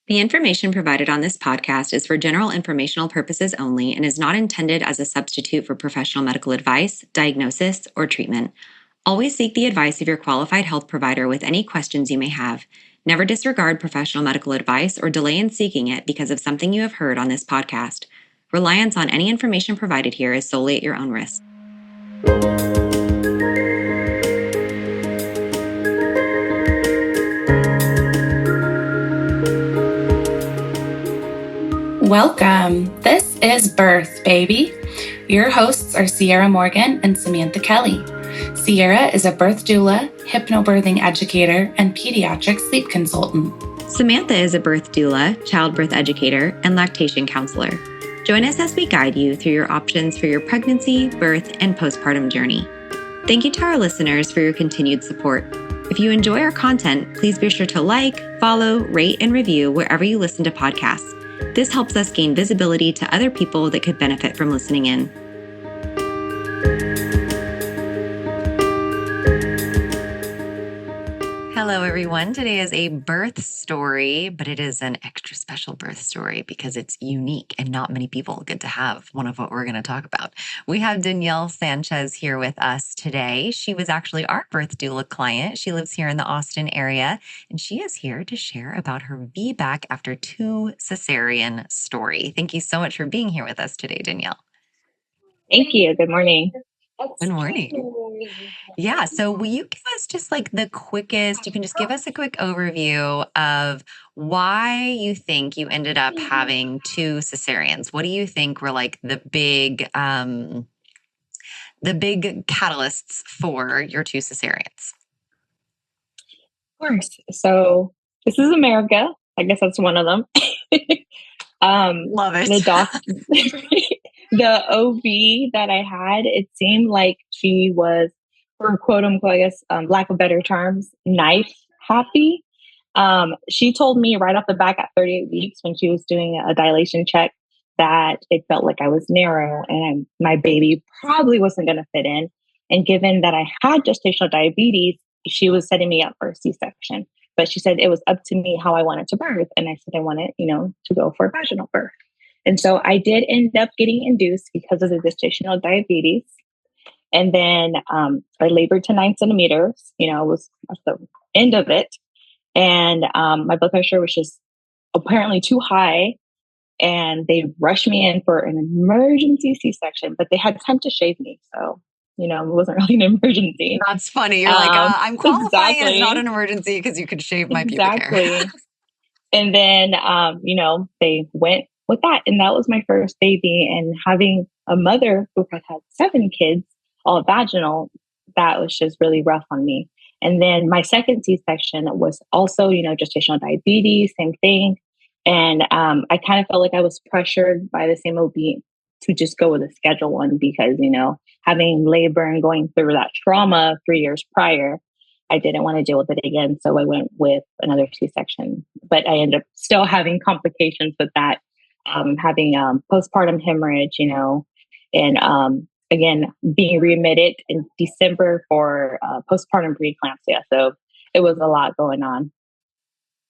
The information provided on this podcast is for general informational purposes only and is not intended as a substitute for professional medical advice, diagnosis, or treatment. Always seek the advice of your qualified health provider with any questions you may have. Never disregard professional medical advice or delay in seeking it because of something you have heard on this podcast. Reliance on any information provided here is solely at your own risk. Welcome. This is Birth, Baby. Your hosts are Ciarra Morgan and Samantha Kelly. Ciarra is a birth doula, hypnobirthing educator, and pediatric sleep consultant. Samantha is a birth doula, childbirth educator, and lactation counselor. Join us as we guide you through your options for your pregnancy, birth, and postpartum journey. Thank you to our listeners for your continued support. If you enjoy our content, please be sure to like, follow, rate, and review wherever you listen to podcasts. This helps us gain visibility to other people that could benefit from listening in. Hello, everyone. Today is a birth story, but it is an extra special birth story because it's unique and not many people get to have one of what we're going to talk about. We have Danielle Sanchez here with us today. She was actually our birth doula client. She lives here in the Austin area, and she is here to share about her VBAC after 2 cesarean story. Thank you so much for being here with us today, Danielle. Thank you. Good morning. Good morning. Yeah. So will you give us just like the quickest, you can just give us a quick overview of why you think you ended up having 2 cesareans? What do you think were like the big catalysts for your 2 cesareans? Of course. So this is America. I guess that's one of them. Love it. The OB that I had, it seemed like she was, for quote unquote, I guess, lack of better terms, knife happy. She told me right off the back at 38 weeks when she was doing a dilation check that it felt like I was narrow and my baby probably wasn't going to fit in. And given that I had gestational diabetes, she was setting me up for a C-section. But she said it was up to me how I wanted to birth. And I said I wanted, to go for a vaginal birth. And so I did end up getting induced because of the gestational diabetes. And then I labored to 9 centimeters, was at the end of it. And my blood pressure was just apparently too high. And they rushed me in for an emergency C-section, but they had time to shave me. So, it wasn't really an emergency. That's funny. You're like, I'm qualifying and it's not an emergency because you could shave my pubic hair. And then, they went with that. And that was my first baby. And having a mother who had 7 kids, all vaginal, that was just really rough on me. And then my second C-section was also, gestational diabetes, same thing. And I kind of felt like I was pressured by the same OB to just go with a schedule one because, having labor and going through that trauma 3 years prior, I didn't want to deal with it again. So I went with another C-section, but I ended up still having complications with that, having postpartum hemorrhage, and again, being readmitted in December for postpartum preeclampsia. So it was a lot going on.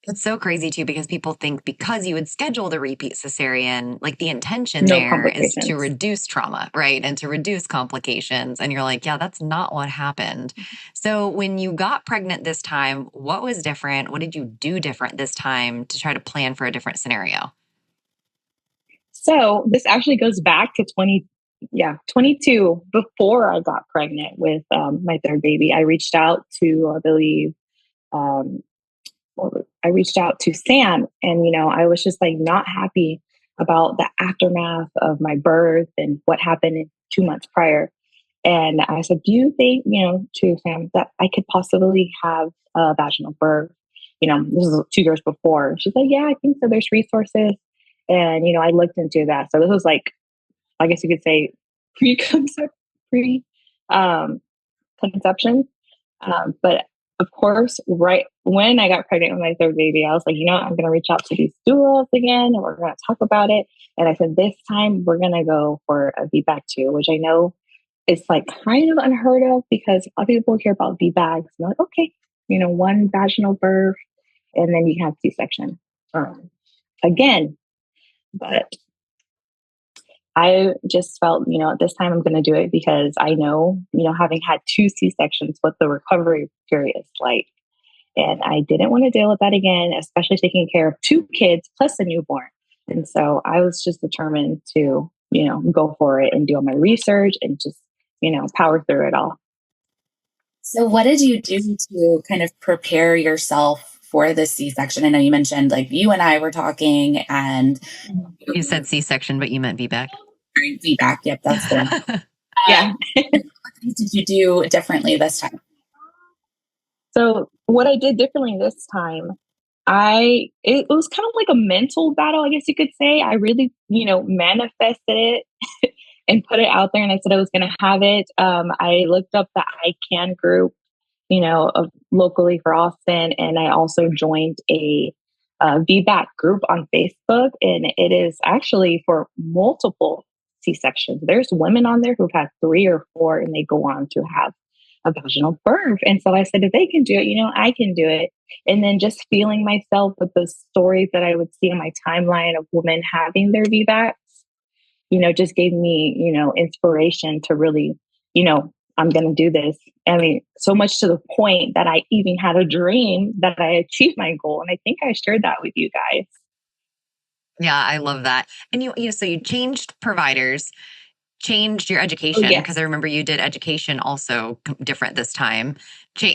It's so crazy too, because people think because you would schedule the repeat cesarean, like the intention there is to reduce trauma, right? And to reduce complications. And you're like, yeah, that's not what happened. So when you got pregnant this time, what was different? What did you do different this time to try to plan for a different scenario? So this actually goes back to 22 before I got pregnant with my third baby. I reached out to, I believe, I reached out to Sam and, I was just like not happy about the aftermath of my birth and what happened 2 months prior. And I said, do you think, to Sam, that I could possibly have a vaginal birth? This is 2 years before. She's like, yeah, I think so. There's resources. And, I looked into that. So this was like, I guess you could say pre-conception. But of course, right when I got pregnant with my third baby, I was like, I'm going to reach out to these doulas again and we're going to talk about it. And I said, this time we're going to go for a VBAC2, which I know is like kind of unheard of because a lot of people hear about VBACs and like, okay, 1 vaginal birth and then you have C-section. again. But I just felt, this time I'm going to do it because I know, having had 2 C-sections, what the recovery period is like. And I didn't want to deal with that again, especially taking care of 2 kids plus a newborn. And so I was just determined to, go for it and do all my research and just, power through it all. So what did you do to kind of prepare yourself for the C-section? I know you mentioned like you and I were talking and you said C-section, but you meant VBAC. VBAC. Yep. That's the one. Yeah. What things did you do differently this time? So what I did differently this time, it was kind of like a mental battle, I guess you could say. I really, manifested it and put it out there, and I said I was going to have it. I looked up the I Can group, locally for Austin, and I also joined a VBAC group on Facebook, and it is actually for multiple C-sections. There's women on there who've had 3 or 4, and they go on to have a vaginal birth. And so I said, if they can do it, I can do it. And then just feeling myself with the stories that I would see on my timeline of women having their VBACs, just gave me, inspiration to really, I'm going to do this. I mean, so much to the point that I even had a dream that I achieved my goal. And I think I shared that with you guys. Yeah, I love that. And so you changed providers, changed your education, because I remember you did education also different this time.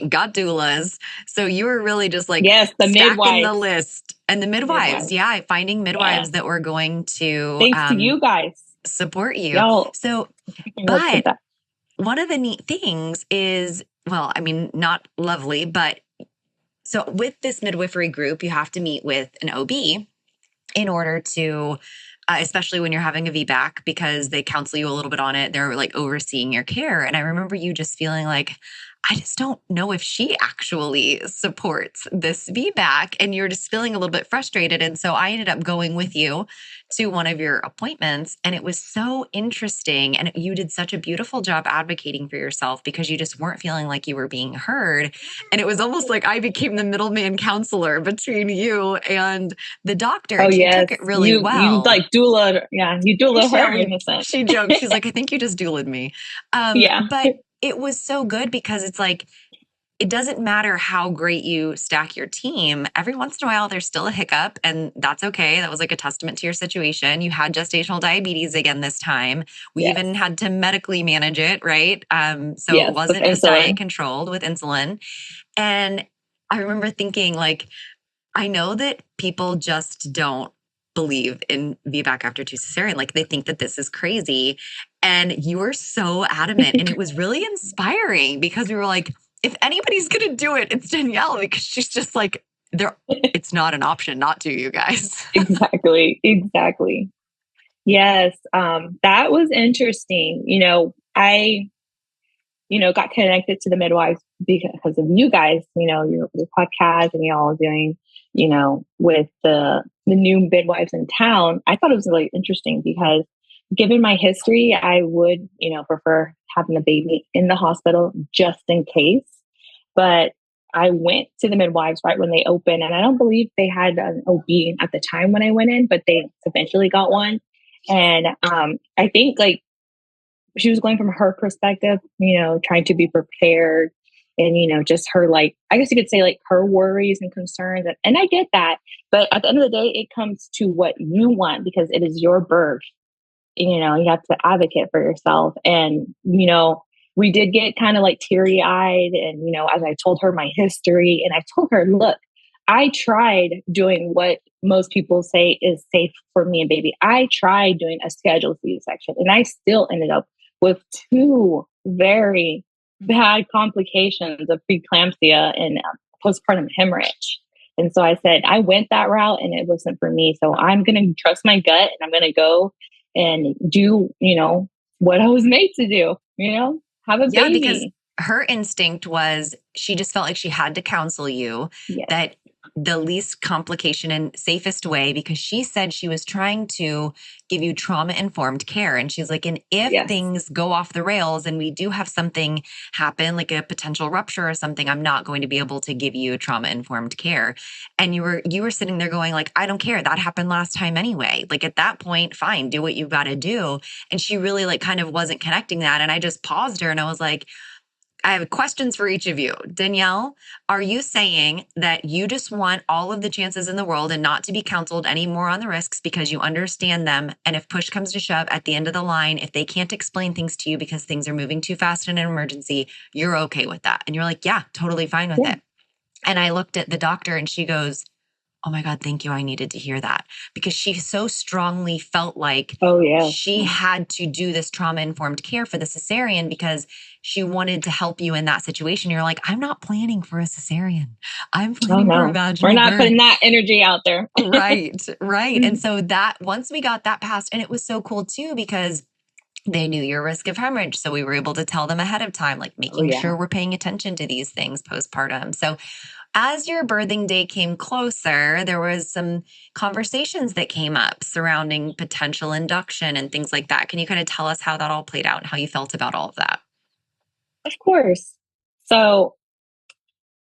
Got doulas. So you were really just like the stacking midwives. the list. And the midwives, finding midwives that were going to thanks to you guys support you. Y'all, so, but one of the neat things is, well, I mean, not lovely, but so with this midwifery group, you have to meet with an OB in order to, especially when you're having a VBAC, because they counsel you a little bit on it. They're like overseeing your care. And I remember you just feeling like, I just don't know if she actually supports this VBAC. And you're just feeling a little bit frustrated. And so I ended up going with you to one of your appointments. And it was so interesting. And you did such a beautiful job advocating for yourself because you just weren't feeling like you were being heard. And it was almost like I became the middleman counselor between you and the doctor. And she took it really well. You like doula. Yeah, you doula her in a sense. She joked. She's like, I think you just doulaed me. But it was so good because it's like, it doesn't matter how great you stack your team. Every once in a while, there's still a hiccup, and that's okay. That was like a testament to your situation. You had gestational diabetes again this time. We even had to medically manage it, right? So it wasn't just diet controlled with insulin. And I remember thinking, like, I know that people just don't believe in VBAC after 2 cesarean. Like, they think that this is crazy. And you were so adamant. And it was really inspiring because we were like, if anybody's going to do it, it's Danielle, because she's just like, it's not an option not to, you guys. Exactly. Yes. That was interesting. I got connected to the midwives because of you guys, your podcast and y'all doing, with the new midwives in town. I thought it was really interesting because given my history, I would, prefer having a baby in the hospital just in case. But I went to the midwives right when they opened, and I don't believe they had an OB at the time when I went in, but they eventually got one. And I think like she was going from her perspective, trying to be prepared and, just her, like, I guess you could say like her worries and concerns. And I get that. But at the end of the day, it comes to what you want because it is your birth. You have to advocate for yourself. And, we did get kind of like teary eyed. And, as I told her my history and I told her, look, I tried doing what most people say is safe for me and baby. I tried doing a scheduled C-section and I still ended up with 2 very bad complications of preeclampsia and postpartum hemorrhage. And so I said, I went that route and it wasn't for me. So I'm going to trust my gut and I'm going to go and do, what I was made to do, have a baby. Because her instinct was she just felt like she had to counsel you that the least complication and safest way, because she said she was trying to give you trauma-informed care. And she's like, and if things go off the rails and we do have something happen, like a potential rupture or something, I'm not going to be able to give you trauma-informed care. And you were sitting there going like, I don't care. That happened last time anyway. Like at that point, fine, do what you've got to do. And she really like kind of wasn't connecting that. And I just paused her and I was like, I have questions for each of you. Danielle, are you saying that you just want all of the chances in the world and not to be counseled anymore on the risks because you understand them? And if push comes to shove at the end of the line, if they can't explain things to you because things are moving too fast in an emergency, you're okay with that? And you're like, yeah, totally fine with it. And I looked at the doctor and she goes, oh my God, thank you. I needed to hear that, because she so strongly felt like she had to do this trauma-informed care for the cesarean because she wanted to help you in that situation. You're like, I'm not planning for a cesarean. I'm planning for a vaginal We're not birth. putting that energy out there. Right. And so that once we got that passed, and it was so cool too, because they knew your risk of hemorrhage. So we were able to tell them ahead of time, like making sure we're paying attention to these things postpartum. So as your birthing day came closer, there was some conversations that came up surrounding potential induction and things like that. Can you kind of tell us how that all played out and how you felt about all of that? Of course. So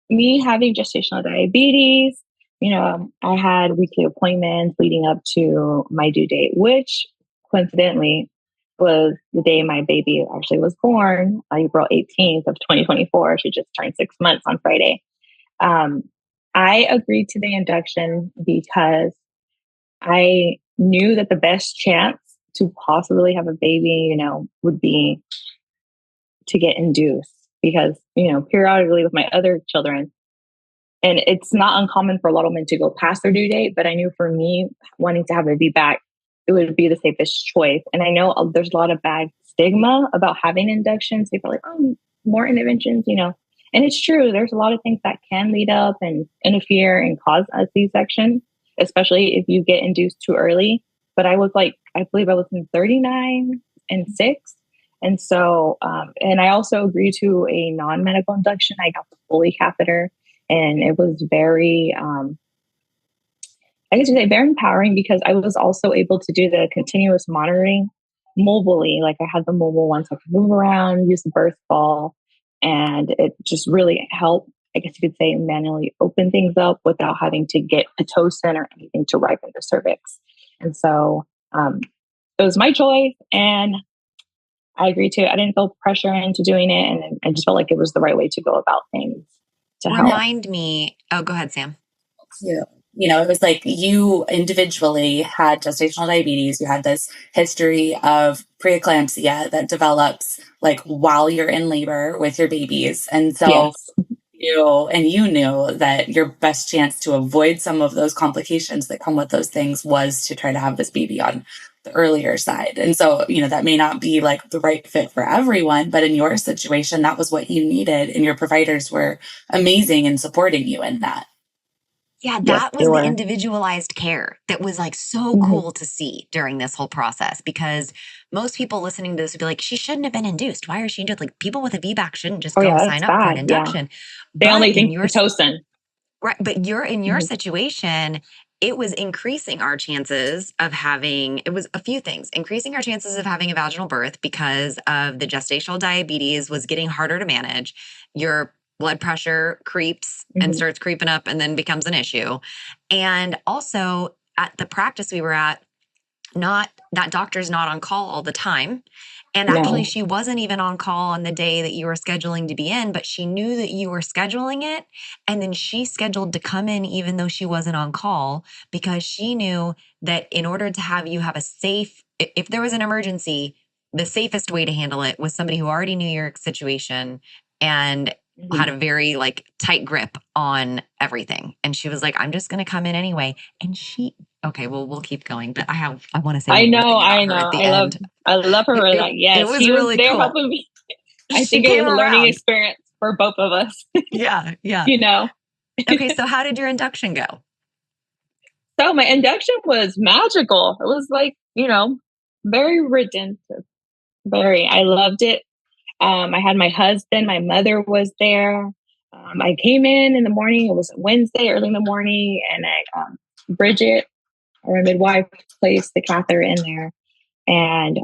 me having gestational diabetes, I had weekly appointments leading up to my due date, which coincidentally was the day my baby actually was born, April 18th of 2024. She just turned 6 months on Friday. I agreed to the induction because I knew that the best chance to possibly have a baby, would be to get induced, because, periodically with my other children, and it's not uncommon for a lot of women to go past their due date, but I knew for me wanting to have a VBAC, it would be the safest choice. And I know there's a lot of bad stigma about having inductions. People are like, oh, more interventions, And it's true. There's a lot of things that can lead up and interfere and cause a C-section, especially if you get induced too early. But I was like, I believe I was in 39 and 6. And so, and I also agreed to a non-medical induction. I got the Foley catheter, and it was very, I guess you say very empowering, because I was also able to do the continuous monitoring mobilely. Like I had the mobile ones, so I could move around, use the birth ball, and it just really helped, I guess you could say, manually open things up without having to get Pitocin or anything to ripen the cervix. And so it was my choice, and I agreed to it. I didn't feel pressure into doing it, and I just felt like it was the right way to go about things to help. Remind me. Oh, go ahead, Sam. It was like you individually had gestational diabetes. You had this history of preeclampsia that develops like while you're in labor with your babies. And so you knew that your best chance to avoid some of those complications that come with those things was to try to have this baby on the earlier side. And so, that may not be like the right fit for everyone, but in your situation, that was what you needed. And your providers were amazing in supporting you in that. Yeah, that was the individualized care that was like so cool to see during this whole process, because most people listening to this would be like, she shouldn't have been induced. Why is she induced? Like, people with a VBAC shouldn't just go sign up for an induction. They only think Pitocin. Right. But you're in your situation, it was increasing our chances of having, it was a few things, increasing our chances of having a vaginal birth because of the gestational diabetes was getting harder to manage. Your blood pressure creeps and starts creeping up and then becomes an issue. And also at the practice we were at, that doctor's not on call all the time. And actually she wasn't even on call on the day that you were scheduling to be in, but she knew that you were scheduling it. And then she scheduled to come in even though she wasn't on call, because she knew that in order to have you have a safe, if there was an emergency, the safest way to handle it was somebody who already knew your situation and had a very like tight grip on everything. And she was like, I'm just going to come in anyway. And okay, well, we'll keep going, but I want to say, I know. I love her. Yes, it was she really was there cool. helping me. I think it was a learning experience for both of us. Yeah. Okay. So how did your induction go? So my induction was magical. It was like, very redemptive. I loved it. I had my husband, my mother was there. I came in the morning. It was Wednesday, early in the morning, and Bridget, our midwife, placed the catheter in there. And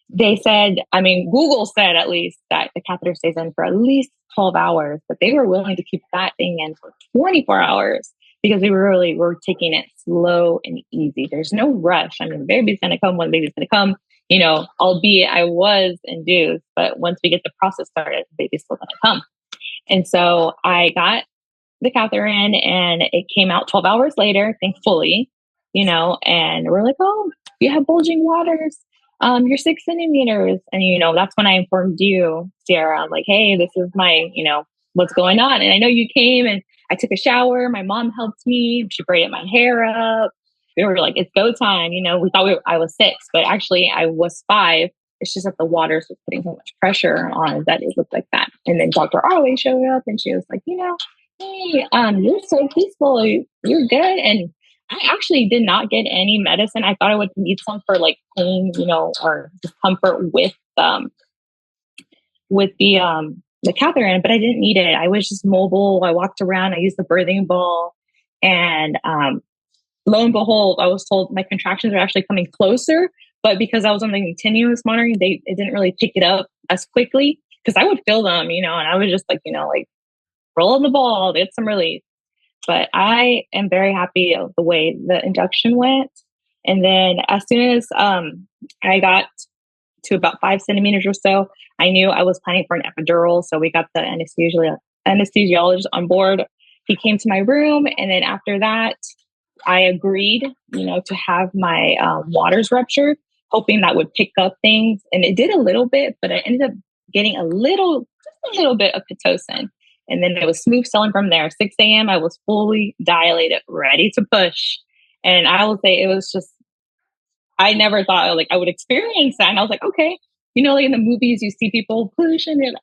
they said, I mean, Google said at least that the catheter stays in for at least 12 hours, but they were willing to keep that thing in for 24 hours because we're taking it slow and easy. There's no rush. I mean, the baby's going to come when the baby's going to come, albeit I was induced, but once we get the process started, the baby's still going to come. And so I got the catheter in and it came out 12 hours later, thankfully, and we're like, oh, you have bulging waters. You're 6 centimeters. And, that's when I informed you, Ciarra. I'm like, hey, this is my, what's going on. And I know you came and I took a shower. My mom helped me. She braided my hair up. We were like, it's go time. We thought I was 6, but actually I was 5. It's just that the waters was putting so much pressure on that it looked like that. And then Dr. Arway showed up and she was like, hey, you're so peaceful. You're good. And I actually did not get any medicine. I thought I would need some for like pain, or discomfort with the catheter in, but I didn't need it. I was just mobile. I walked around. I used the birthing ball, and lo and behold, I was told my contractions are actually coming closer. But because I was on the continuous monitoring, it didn't really pick it up as quickly because I would feel them, and I was just like, rolling the ball, get some relief. But I am very happy of the way the induction went. And then as soon as I got to about 5 centimeters or so, I knew I was planning for an epidural. So we got the anesthesiologist on board. He came to my room. And then after that, I agreed, to have my waters ruptured, hoping that would pick up things. And it did a little bit, but I ended up getting just a little bit of Pitocin. And then it was smooth sailing from there. 6 a.m., I was fully dilated, ready to push. And I will say it was just, I never thought I would experience that. And I was like, okay, like in the movies, you see people push and they're like,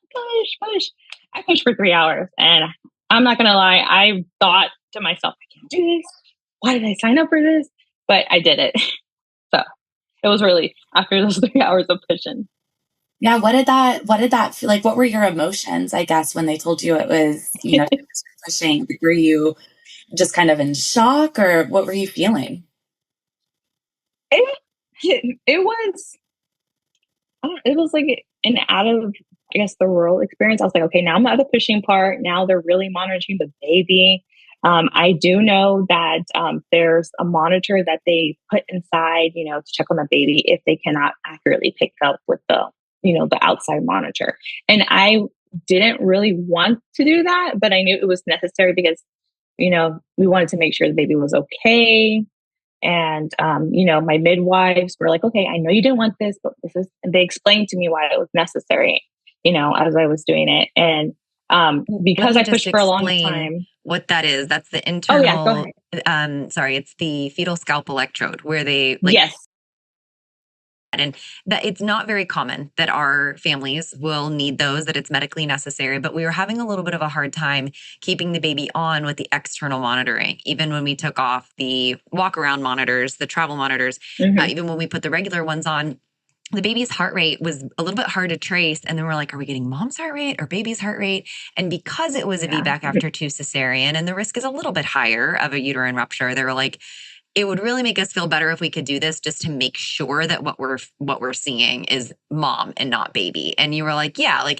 push. I pushed for 3 hours. And I'm not going to lie, I thought to myself, I can't do this. Why did I sign up for this? But I did it. So it was relief after those 3 hours of pushing. Yeah. What did that feel like? What were your emotions, I guess, when they told you it was, pushing? Were you just kind of in shock, or what were you feeling? It was like an out of, I guess, the rural experience. I was like, okay, now I'm at the pushing part. Now they're really monitoring the baby. I do know that there's a monitor that they put inside, to check on the baby if they cannot accurately pick up with the outside monitor. And I didn't really want to do that, but I knew it was necessary because, we wanted to make sure the baby was okay. And, my midwives were like, okay, I know you didn't want this, but and they explained to me why it was necessary, as I was doing it. And because I pushed for a long time. What that is, that's the internal, oh, yeah, go ahead. It's the fetal scalp electrode where they yes. And that it's not very common that our families will need those, that it's medically necessary, but we were having a little bit of a hard time keeping the baby on with the external monitoring. Even when we took off the walk around monitors, the travel monitors, even when we put the regular ones on, the baby's heart rate was a little bit hard to trace. And then we're like, are we getting mom's heart rate or baby's heart rate? And because it was a VBAC after 2 cesarean and the risk is a little bit higher of a uterine rupture, they were like, it would really make us feel better if we could do this just to make sure that what we're seeing is mom and not baby. And you were like, yeah,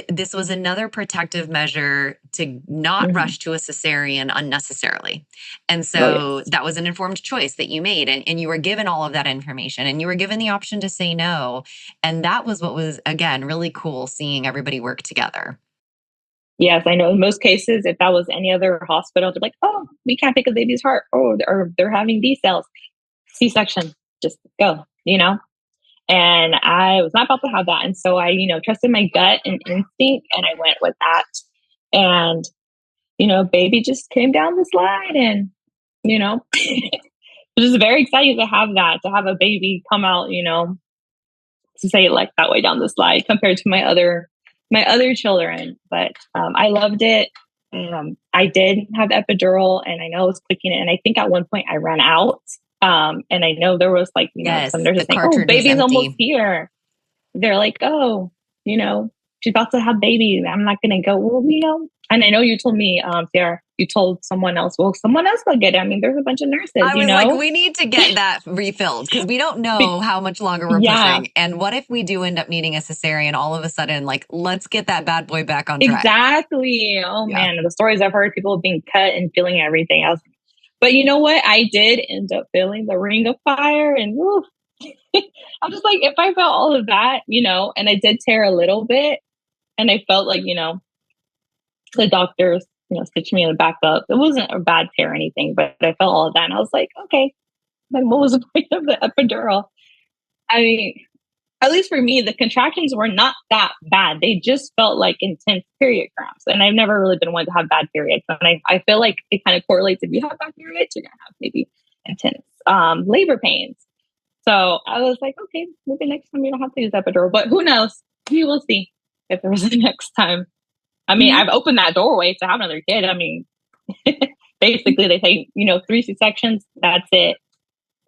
this was another protective measure to not rush to a cesarean unnecessarily. And so that was an informed choice that you made. And you were given all of that information and you were given the option to say no. And that was what was, again, really cool seeing everybody work together. Yes, I know in most cases, if that was any other hospital, they're like, oh, we can't pick a baby's heart. Oh, or they're having B cells. C-section, just go, And I was not about to have that. And so I, trusted my gut and instinct and I went with that. And, baby just came down the slide and, just very excited to have that, to have a baby come out, to say it like that way down the slide compared to my other children. But I loved it. I did have epidural and I know I was clicking it. And I think at one point I ran out. And I know there was some nurses saying, oh, baby's almost here. They're like, oh, she's about to have baby. I'm not going to go, well, And I know you told me, Ciarra, you told someone else. Well, someone else will get it. I mean, there's a bunch of nurses, I was like, we need to get that refilled because we don't know how much longer we're pushing. And what if we do end up needing a cesarean all of a sudden? Like, let's get that bad boy back on track. Exactly. Oh man, the stories I've heard, people being cut and feeling everything else. But you know what? I did end up feeling the ring of fire, and I'm just like, if I felt all of that, and I did tear a little bit, and I felt like, the doctors, stitched me in the back up. It wasn't a bad tear or anything, but I felt all of that, and I was like, okay, then what was the point of the epidural? I mean, at least for me, the contractions were not that bad. They just felt like intense period cramps. And I've never really been one to have bad periods. And I feel like it kind of correlates. If you have bad periods, you're going to have maybe intense labor pains. So I was like, okay, maybe next time you don't have to use epidural. But who knows? We will see if there's a next time. I mean, I've opened that doorway to have another kid. I mean, basically they say, 3 C-sections, that's it.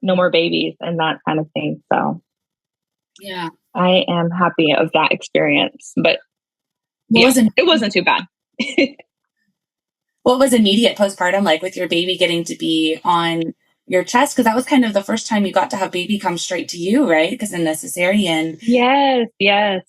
No more babies and that kind of thing. So yeah, I am happy of that experience, but it wasn't too bad. What was immediate postpartum like with your baby getting to be on your chest? Because that was kind of the first time you got to have baby come straight to you, right? Because in the cesarean. Yes.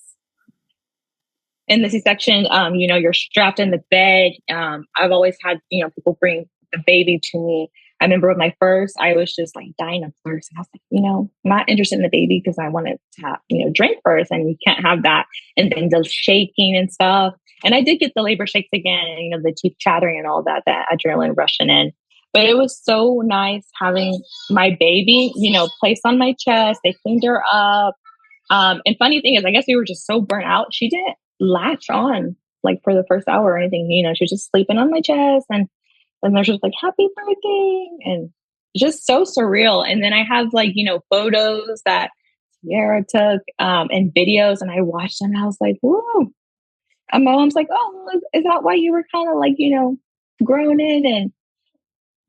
In the C-section, you're strapped in the bed. I've always had, people bring the baby to me. I remember with my first, I was just like dying of thirst. And I was like, I'm not interested in the baby because I wanted to have, drink first, and you can't have that. And then the shaking and stuff. And I did get the labor shakes again, and, the teeth chattering and all that adrenaline rushing in. But it was so nice having my baby, placed on my chest. They cleaned her up. And funny thing is, I guess we were just so burnt out. She didn't latch on like for the first hour or anything. She was just sleeping on my chest, and nurse was like, happy birthday. And just so surreal. And then I have like, photos that Ciarra took and videos, and I watched them. And I was like, whoa. And my mom's like, oh, is that why you were kind of like, groaning? And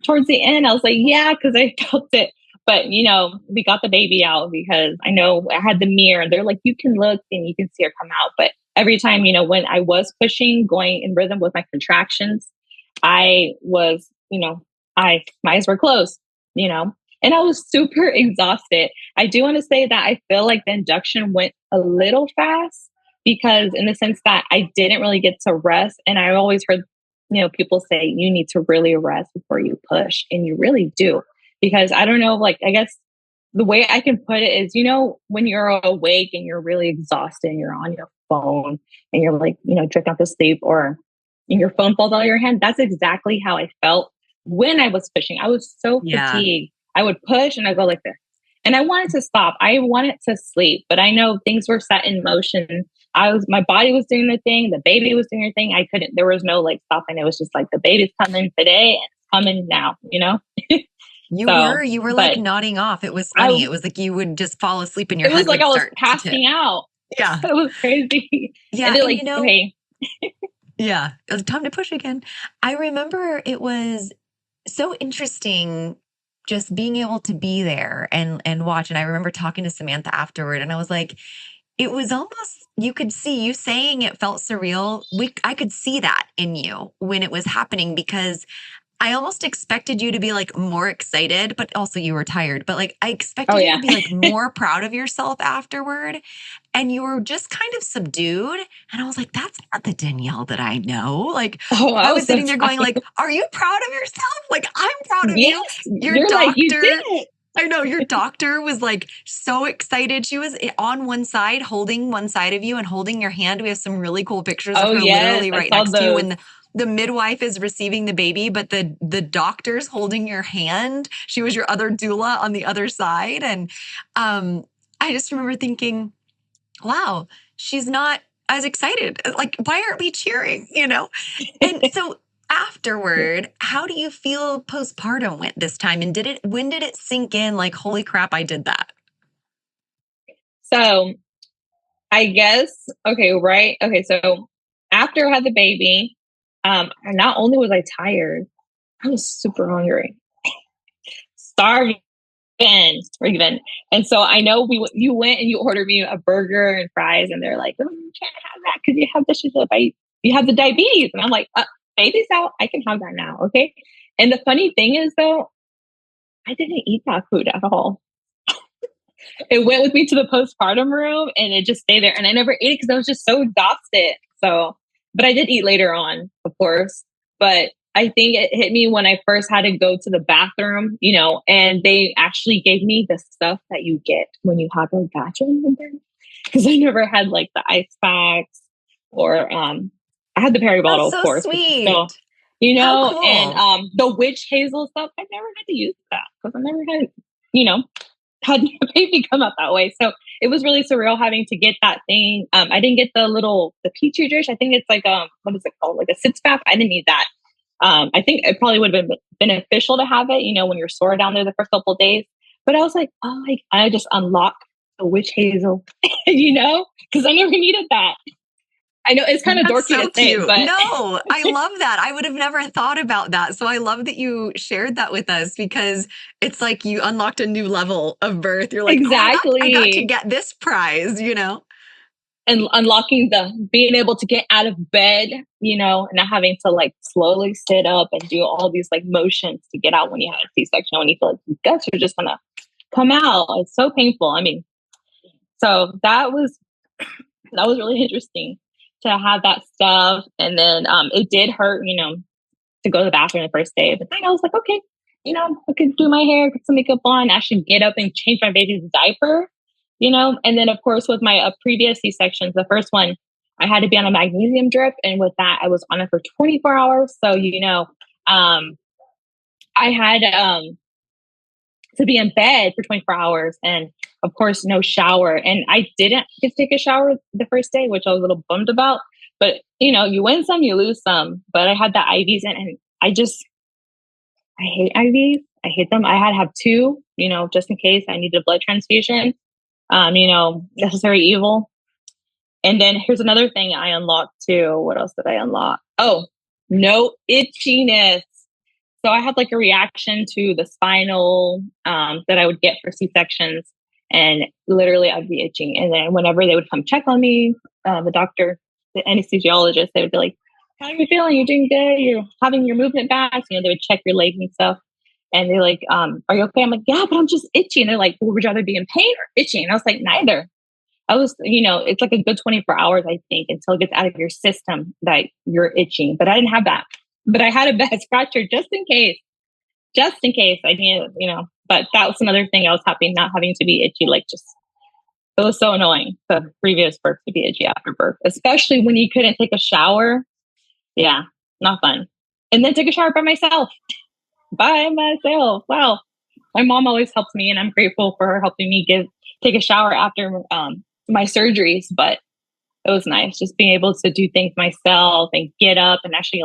towards the end, I was like, yeah, because I felt it. But, we got the baby out because I know I had the mirror. They're like, you can look and you can see her come out. But every time, when I was pushing, going in rhythm with my contractions, I was, my eyes were closed, and I was super exhausted. I do want to say that I feel like the induction went a little fast because in the sense that I didn't really get to rest. And I always heard, people say you need to really rest before you push. And you really do. Because I don't know, like, I guess the way I can put it is, when you're awake and you're really exhausted and you're on your phone and you're like, drifting off to sleep, or your phone falls out of your hand. That's exactly how I felt when I was pushing. I was so fatigued. I would push and I go like this. And I wanted to stop. I wanted to sleep, but I know things were set in motion. My body was doing the thing. The baby was doing her thing. I couldn't, there was no like stopping. It was just like, the baby's coming today and it's coming now, You were like nodding off. It was funny. It was like you would just fall asleep and your head would start. It was like I was passing out. Yeah. It was crazy. Yeah. And like, okay. Yeah. It was time to push again. I remember it was so interesting just being able to be there and watch. And I remember talking to Samantha afterward, and I was like, it was almost, you could see you saying it felt surreal. I could see that in you when it was happening, because I almost expected you to be like more excited, but also you were tired. But like I expected you to be like more proud of yourself afterward. And you were just kind of subdued. And I was like, that's not the Danielle that I know. Like I was sitting there going like, are you proud of yourself? Like, I'm proud of you. Your doctor, like, you did it. I know your doctor was like so excited. She was on one side, holding one side of you and holding your hand. We have some really cool pictures of her literally right next to you. And the midwife is receiving the baby, but the doctor's holding your hand. She was your other doula on the other side. And I just remember thinking, wow, she's not as excited. Like, why aren't we cheering, And so afterward, how do you feel postpartum went this time? And when did it sink in like, holy crap, I did that? So I guess, so after I had the baby, not only was I tired, I was super hungry, starving. And so I know you went and you ordered me a burger and fries, and they're like, oh, you can't have that because you have dishes up. you have the diabetes. And I'm like, baby's out. I can have that now. Okay. And the funny thing is, though, I didn't eat that food at all. It went with me to the postpartum room and it just stayed there. And I never ate it because I was just so exhausted. So, but I did eat later on, of course. But I think it hit me when I first had to go to the bathroom, and they actually gave me the stuff that you get when you have a vaginal birth. Because I never had like the ice packs or I had the peri bottle, That's so of course. sweet. So, How cool. And the witch hazel stuff, I never had to use that because I never had a baby come out that way. So it was really surreal having to get that thing. I didn't get the petri dish. I think it's like what is it called? Like a sitz bath. I didn't need that. I think it probably would have been beneficial to have it, when you're sore down there the first couple of days. But I was like, oh, I just unlocked the witch hazel, because I never needed that. I know it's kind of dorky to say, but no, I love that. I would have never thought about that. So I love that you shared that with us because it's like you unlocked a new level of birth. You're like, exactly. I got to get this prize, And unlocking being able to get out of bed, and not having to like slowly sit up and do all these like motions to get out when you have a C-section, when you feel like your guts are just gonna come out. It's so painful. I mean, so that was really interesting to have that stuff. And then it did hurt, to go to the bathroom the first day. But then I was like, okay, I could do my hair, put some makeup on, actually get up and change my baby's diaper, And then, of course, with my previous C-sections, the first one, I had to be on a magnesium drip. And with that, I was on it for 24 hours. So, I had to be in bed for 24 hours and, of course, no shower. And I didn't get to take a shower the first day, which I was a little bummed about. But, you win some, you lose some. But I had the IVs in, and I hate IVs. I hate them. I had to have two, just in case I needed a blood transfusion. Necessary evil. And then here's another thing I unlocked too. What else did I unlock? Oh, no itchiness. So I had like a reaction to the spinal that I would get for C-sections, and literally I'd be itching. And then whenever they would come check on me, the doctor, the anesthesiologist, they would be like, how are you feeling? You're doing good. You're having your movement back. They would check your legs and stuff. And they're like, are you okay? I'm like, yeah, but I'm just itchy. And they're like, well, would you rather be in pain or itching? And I was like, neither. I was, it's like a good 24 hours, I think, until it gets out of your system that you're itching. But I didn't have that. But I had a bad scratcher just in case I needed, But that was another thing I was happy not having to be itchy. Like it was so annoying, the previous birth, to be itchy after birth, especially when you couldn't take a shower. Yeah, not fun. And then take a shower by myself. Wow. My mom always helps me, and I'm grateful for her helping me take a shower after my surgeries. But it was nice just being able to do things myself and get up and actually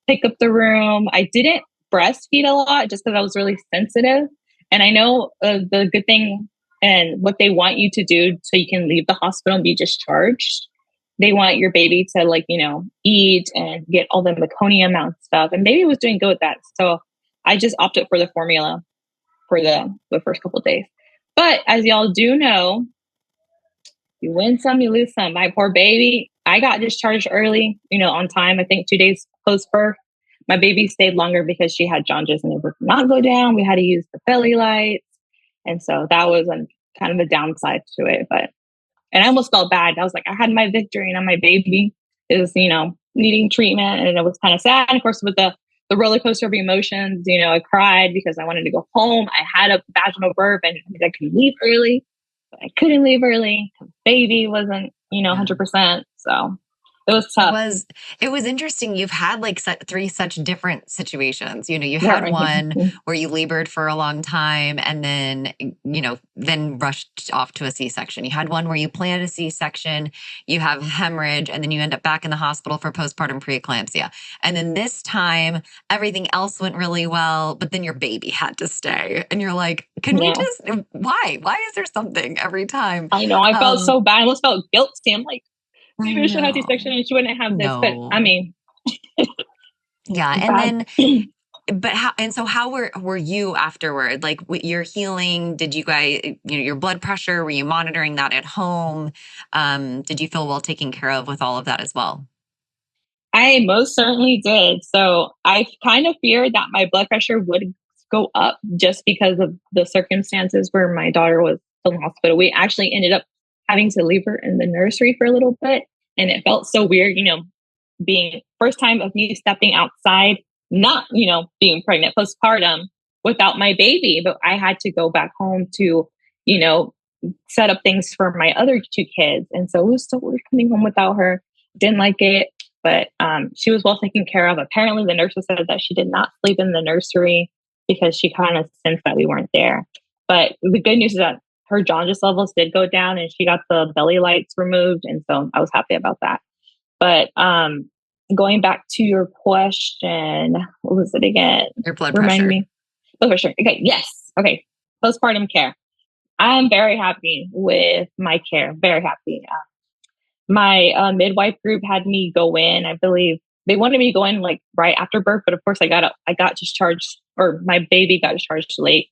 pick up the room. I didn't breastfeed a lot just because I was really sensitive. And I know the good thing and what they want you to do so you can leave the hospital and be discharged. They want your baby to eat and get all the meconium out and stuff. And baby was doing good with that. So I just opted for the formula for the first couple of days. But as y'all do know, you win some, you lose some. My poor baby, I got discharged early, on time. I think 2 days post-birth. My baby stayed longer because she had jaundice and it would not go down. We had to use the belly lights. And so that was kind of a downside to it. And I almost felt bad. I was like, I had my victory, and my baby is, needing treatment. And it was kind of sad. And of course, with the roller coaster of emotions, I cried because I wanted to go home. I had a vaginal birth and I could leave early, but I couldn't leave early because baby wasn't, 100%. So it was tough. It was interesting. You've had three such different situations. You had one where you labored for a long time and then rushed off to a C-section. You had one where you planned a C-section, you have hemorrhage, and then you end up back in the hospital for postpartum preeclampsia. And then this time, everything else went really well, but then your baby had to stay. And you're like, why? Why is there something every time? I know. I felt so bad. I almost felt guilty. I'm like, maybe I should have C-section and she wouldn't have this. But I mean, yeah. And then, how were you afterward? Like your healing? Did you guys, your blood pressure? Were you monitoring that at home? Did you feel well taken care of with all of that as well? I most certainly did. So I kind of feared that my blood pressure would go up just because of the circumstances where my daughter was still in the hospital. We actually ended up having to leave her in the nursery for a little bit. And it felt so weird, being first time of me stepping outside, not, being pregnant postpartum without my baby, but I had to go back home to, you know, set up things for my other two kids. And so it was so weird coming home without her. Didn't like it, but she was well taken care of. Apparently the nurses said that she did not sleep in the nursery because she kind of sensed that we weren't there. But the good news is that her jaundice levels did go down and she got the belly lights removed. And so I was happy about that. But going back to your question, what was it again? Your blood Remind pressure. me. Blood pressure. Okay. Yes. Okay. Postpartum care. I'm very happy with my care. Very happy. My midwife group had me go in. I believe they wanted me to go in like right after birth, but of course I got discharged, or my baby got discharged late.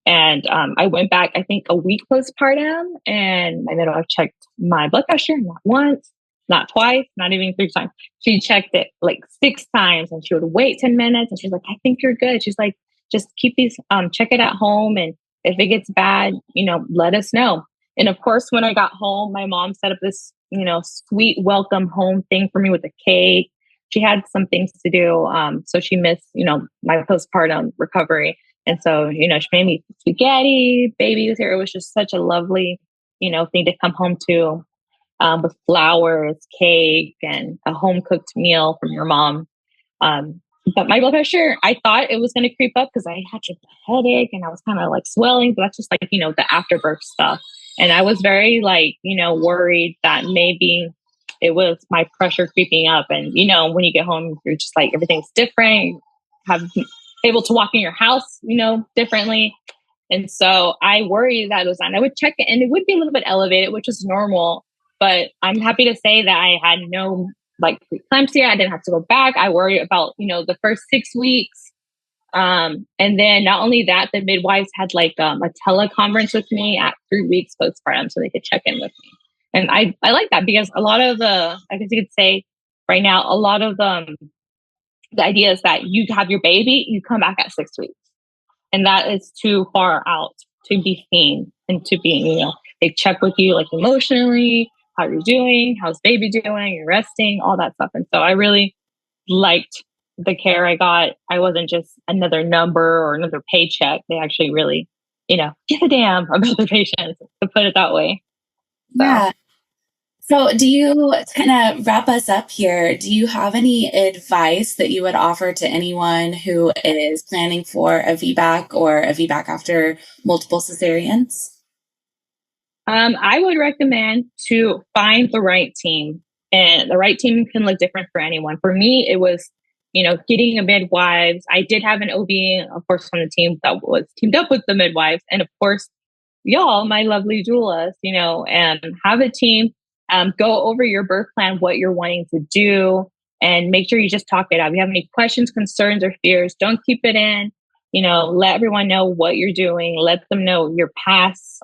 And I went back, I think, a week postpartum, and my midwife checked my blood pressure not once, not twice, not even 3 times. She checked it like 6 times, and she would wait 10 minutes, and she's like, "I think you're good." She's like, "Just keep these, check it at home, and if it gets bad, let us know." And of course, when I got home, my mom set up this, sweet welcome home thing for me with a cake. She had some things to do, so she missed, my postpartum recovery. And so, she made me spaghetti, baby was here. It was just such a lovely, thing to come home to, with flowers, cake, and a home cooked meal from your mom. But my blood pressure, I thought it was going to creep up because I had a headache and I was kind of like swelling, but that's just like, the afterbirth stuff. And I was very like, worried that maybe it was my pressure creeping up. And, when you get home, you're just like, everything's different. Have able to walk in your house, differently. And so I worried that it was on. I would check it and it would be a little bit elevated, which is normal. But I'm happy to say that I had no like preeclampsia. I didn't have to go back. I worried about, the first 6 weeks. And then not only that, the midwives had like a teleconference with me at 3 weeks postpartum so they could check in with me. And I like that because a lot of I guess you could say right now, a lot of the idea is that you have your baby, you come back at 6 weeks. And that is too far out to be seen and to be, they check with you like emotionally, how you're doing, how's baby doing, you're resting, all that stuff. And so I really liked the care I got. I wasn't just another number or another paycheck. They actually really, give a damn about their patients, to put it that way. So. Yeah. So do you kind of wrap us up here? Do you have any advice that you would offer to anyone who is planning for a VBAC or a VBAC after multiple cesareans? I would recommend to find the right team, and the right team can look different for anyone. For me, it was, getting a midwives. I did have an OB, of course, on the team that was teamed up with the midwives. And of course, y'all, my lovely doulas, and have a team, go over your birth plan, what you're wanting to do, and make sure you just talk it out. If you have any questions, concerns, or fears, don't keep it in. Let everyone know what you're doing. Let them know your past,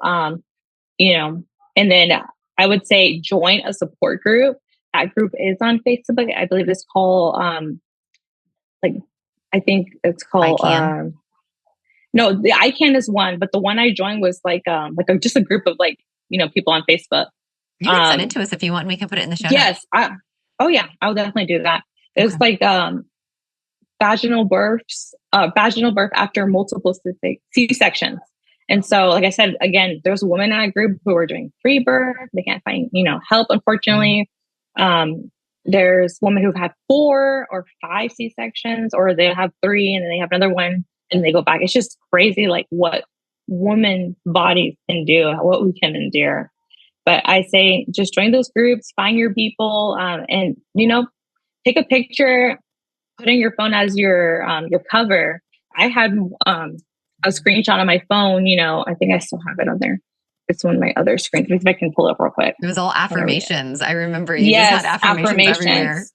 and then I would say join a support group. That group is on Facebook. I believe it's called, I think it's called, no, the ICANN is one, but the one I joined was just a group of people on Facebook. You can send it to us if you want. We can put it in the show Yes. notes. I'll definitely do that. It's vaginal birth after multiple C-sections. And so, like I said, again, there's a woman in that group who are doing free birth. They can't find, help, unfortunately. There's women who've had 4 or 5 C-sections, or they have 3 and then they have another one and they go back. It's just crazy, like what women's bodies can do, what we can endure. But I say just join those groups, find your people, and, take a picture, put in your phone as your cover. I had a screenshot on my phone, I think I still have it on there. It's one of my other screens. If I can pull it up real quick. It was all affirmations. I remember you just had affirmations everywhere.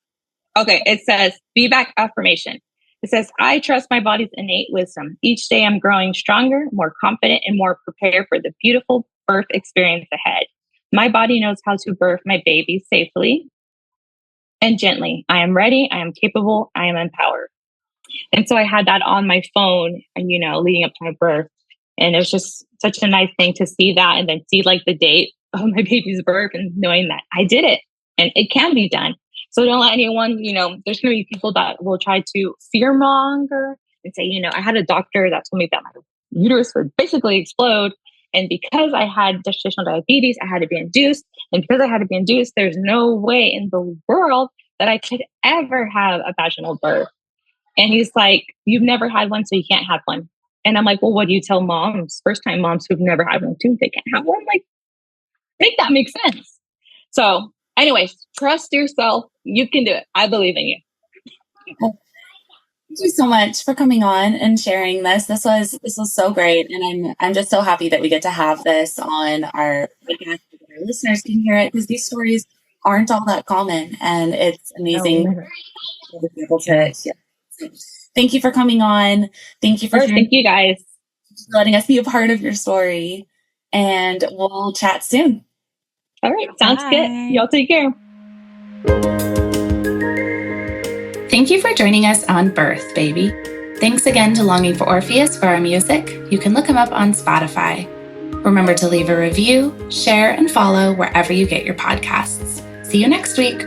Okay, it says VBAC affirmation. It says, I trust my body's innate wisdom. Each day I'm growing stronger, more confident, and more prepared for the beautiful birth experience ahead. My body knows how to birth my baby safely. and gently. I am ready. I am capable. I am empowered. And so I had that on my phone, and, leading up to my birth. And it was just such a nice thing to see that, and then see like the date of my baby's birth, and knowing that I did it and it can be done. So don't let anyone, there's going to be people that will try to fearmonger and say, I had a doctor that told me that my uterus would basically explode. And because I had gestational diabetes, I had to be induced. And because I had to be induced, there's no way in the world that I could ever have a vaginal birth. And he's like, you've never had one, so you can't have one. And I'm like, well, what do you tell moms, first-time moms who've never had one too? They can't have one? Like, make that make sense. So anyways, trust yourself. You can do it. I believe in you. Thank you so much for coming on and sharing this. This was so great. And I'm just so happy that we get to have this on our podcast. Our listeners can hear it, because these stories aren't all that common, and it's amazing to be able to hear. Thank you for coming on. Thank you for thank you guys letting us be a part of your story, and we'll chat soon. All right. Sounds good. Y'all take care. Thank you for joining us on Birth, Baby. Thanks again to Longing for Orpheus for our music. You can look him up on Spotify. Remember to leave a review, share, and follow wherever you get your podcasts. See you next week.